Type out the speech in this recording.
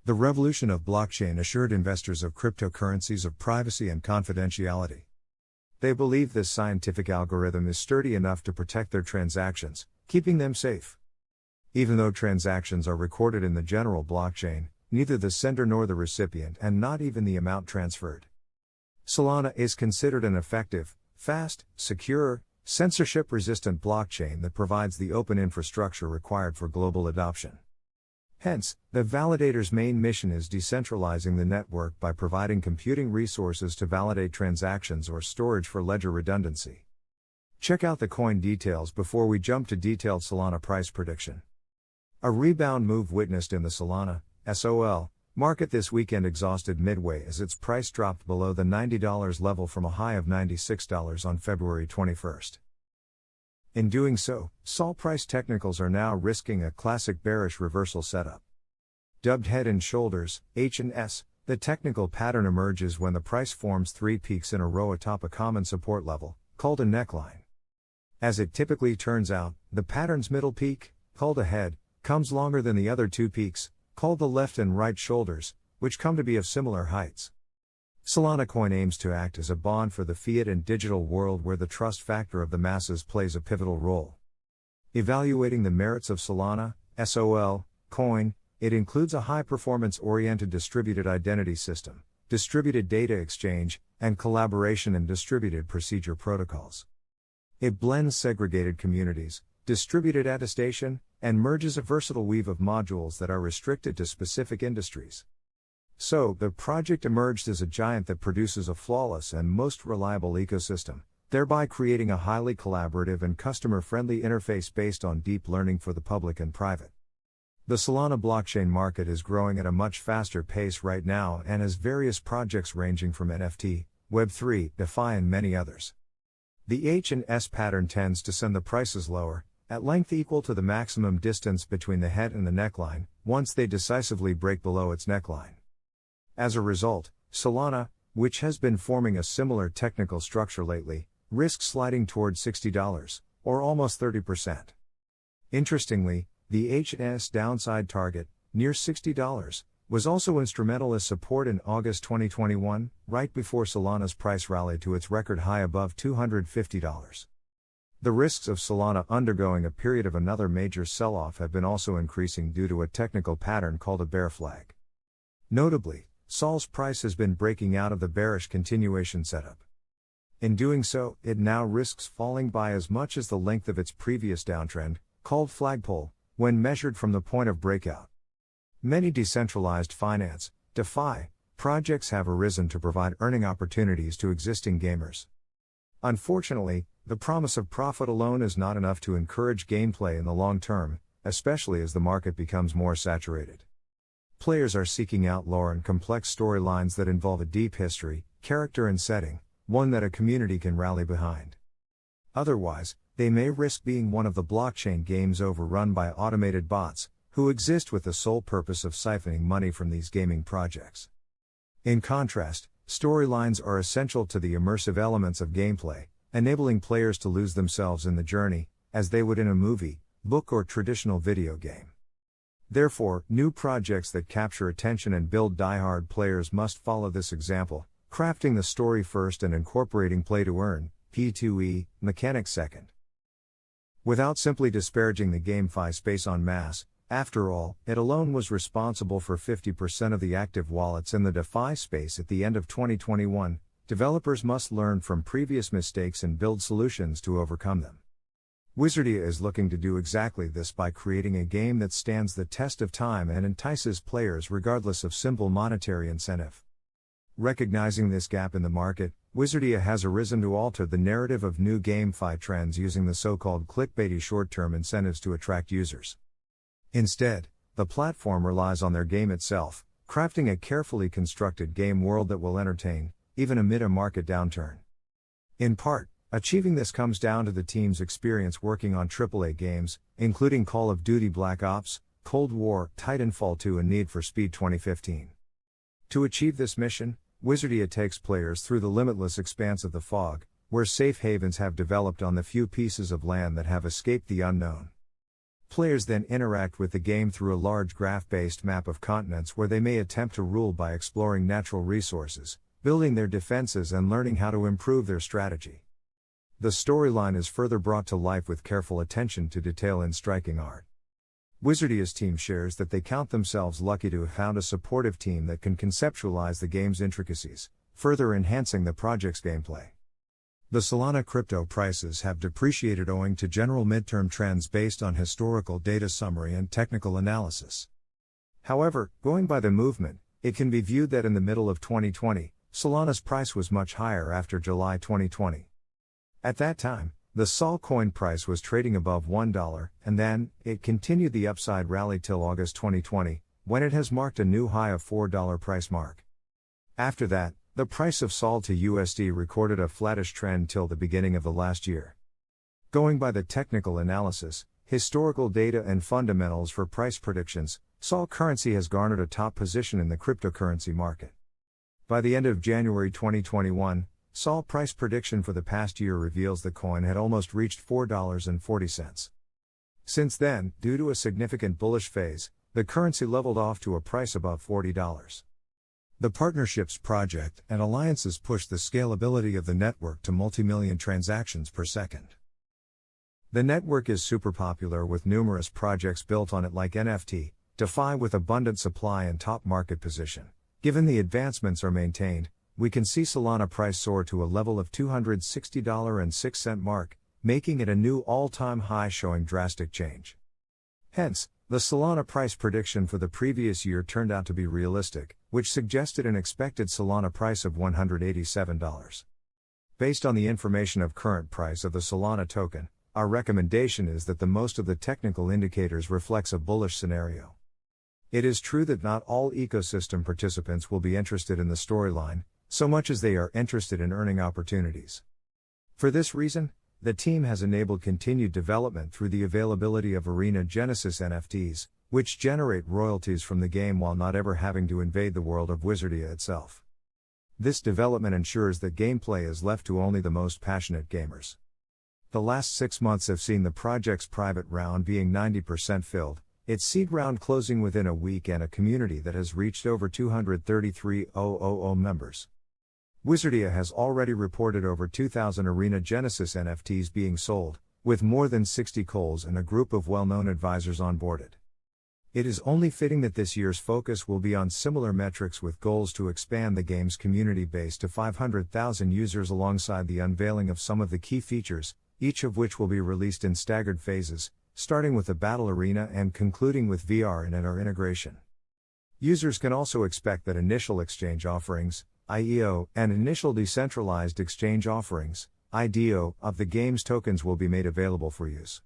The revolution of blockchain assured investors of cryptocurrencies of privacy and confidentiality. They believe this scientific algorithm is sturdy enough to protect their transactions, keeping them safe. Even though transactions are recorded in the general blockchain, neither the sender nor the recipient and not even the amount transferred. Solana is considered an effective, fast, secure, censorship-resistant blockchain that provides the open infrastructure required for global adoption. Hence, the validator's main mission is decentralizing the network by providing computing resources to validate transactions or storage for ledger redundancy. Check out the coin details before we jump to detailed Solana price prediction. A rebound move witnessed in the Solana, SOL, market this weekend exhausted midway as its price dropped below the $90 level from a high of $96 on February 21st. In doing so, SOL price technicals are now risking a classic bearish reversal setup. Dubbed head and shoulders, H&S, the technical pattern emerges when the price forms three peaks in a row atop a common support level, called a neckline. As it typically turns out, the pattern's middle peak, called a head, comes longer than the other two peaks, called the left and right shoulders, which come to be of similar heights. Solana coin aims to act as a bond for the fiat and digital world where the trust factor of the masses plays a pivotal role. Evaluating the merits of Solana, SOL, coin, it includes a high-performance-oriented distributed identity system, distributed data exchange, and collaboration and distributed procedure protocols. It blends segregated communities, distributed attestation, and merges a versatile weave of modules that are restricted to specific industries. So, the project emerged as a giant that produces a flawless and most reliable ecosystem, thereby creating a highly collaborative and customer-friendly interface based on deep learning for the public and private. The Solana blockchain market is growing at a much faster pace right now and has various projects ranging from NFT, Web3, DeFi and many others. The H&S pattern tends to send the prices lower, at length equal to the maximum distance between the head and the neckline, once they decisively break below its neckline. As a result, Solana, which has been forming a similar technical structure lately, risks sliding toward $60, or almost 30%. Interestingly, the H&S downside target, near $60, was also instrumental as support in August 2021, right before Solana's price rallied to its record high above $250. The risks of Solana undergoing a period of another major sell-off have been also increasing due to a technical pattern called a bear flag. Notably, SOL's price has been breaking out of the bearish continuation setup. In doing so, it now risks falling by as much as the length of its previous downtrend, called flagpole, when measured from the point of breakout. Many decentralized finance, DeFi, projects have arisen to provide earning opportunities to existing gamers. Unfortunately, the promise of profit alone is not enough to encourage gameplay in the long term, especially as the market becomes more saturated. Players are seeking out lore and complex storylines that involve a deep history, character and setting, one that a community can rally behind. Otherwise, they may risk being one of the blockchain games overrun by automated bots, who exist with the sole purpose of siphoning money from these gaming projects. In contrast, storylines are essential to the immersive elements of gameplay, enabling players to lose themselves in the journey, as they would in a movie, book or traditional video game. Therefore, new projects that capture attention and build die-hard players must follow this example, crafting the story first and incorporating play-to-earn, P2E, mechanics second. Without simply disparaging the GameFi space en masse, after all, it alone was responsible for 50% of the active wallets in the DeFi space at the end of 2021, developers must learn from previous mistakes and build solutions to overcome them. Wizardia is looking to do exactly this by creating a game that stands the test of time and entices players regardless of simple monetary incentive. Recognizing this gap in the market, Wizardia has arisen to alter the narrative of new GameFi trends using the so-called clickbaity short-term incentives to attract users. Instead, the platform relies on their game itself, crafting a carefully constructed game world that will entertain, even amid a market downturn. In part, achieving this comes down to the team's experience working on AAA games, including Call of Duty Black Ops, Cold War, Titanfall 2 and Need for Speed 2015. To achieve this mission, Wizardia takes players through the limitless expanse of the fog, where safe havens have developed on the few pieces of land that have escaped the unknown. Players then interact with the game through a large graph-based map of continents where they may attempt to rule by exploring natural resources, building their defenses and learning how to improve their strategy. The storyline is further brought to life with careful attention to detail in striking art. Wizardia's team shares that they count themselves lucky to have found a supportive team that can conceptualize the game's intricacies, further enhancing the project's gameplay. The Solana crypto prices have depreciated owing to general midterm trends based on historical data summary and technical analysis. However, going by the movement, it can be viewed that in the middle of 2020, Solana's price was much higher after July 2020. At that time, the Sol coin price was trading above $1, and then, it continued the upside rally till August 2020, when it has marked a new high of $4 price mark. After that, the price of Sol to USD recorded a flattish trend till the beginning of the last year. Going by the technical analysis, historical data and fundamentals for price predictions, Sol currency has garnered a top position in the cryptocurrency market. By the end of January 2021, Sol price prediction for the past year reveals the coin had almost reached $4.40. Since then, due to a significant bullish phase, the currency leveled off to a price above $40. The partnerships project and alliances push the scalability of the network to multi-million transactions per second. The network is super popular with numerous projects built on it like NFT, DeFi with abundant supply and top market position. Given the advancements are maintained, we can see Solana price soar to a level of $260.06 mark, making it a new all-time high showing drastic change. Hence, the Solana price prediction for the previous year turned out to be realistic, which suggested an expected Solana price of $187. Based on the information of current price of the Solana token, our recommendation is that the most of the technical indicators reflects a bullish scenario. It is true that not all ecosystem participants will be interested in the storyline, so much as they are interested in earning opportunities. For this reason, the team has enabled continued development through the availability of Arena Genesis NFTs, which generate royalties from the game while not ever having to invade the world of Wizardia itself. This development ensures that gameplay is left to only the most passionate gamers. The last 6 months have seen the project's private round being 90% filled, its seed round closing within a week, and a community that has reached over 233,000 members. Wizardia has already reported over 2,000 Arena Genesis NFTs being sold, with more than 60 calls and a group of well-known advisors onboarded. It is only fitting that this year's focus will be on similar metrics, with goals to expand the game's community base to 500,000 users alongside the unveiling of some of the key features, each of which will be released in staggered phases, starting with the Battle Arena and concluding with VR and NR integration. Users can also expect that initial exchange offerings, IEO, and initial decentralized exchange offerings, IDO, of the game's tokens will be made available for use.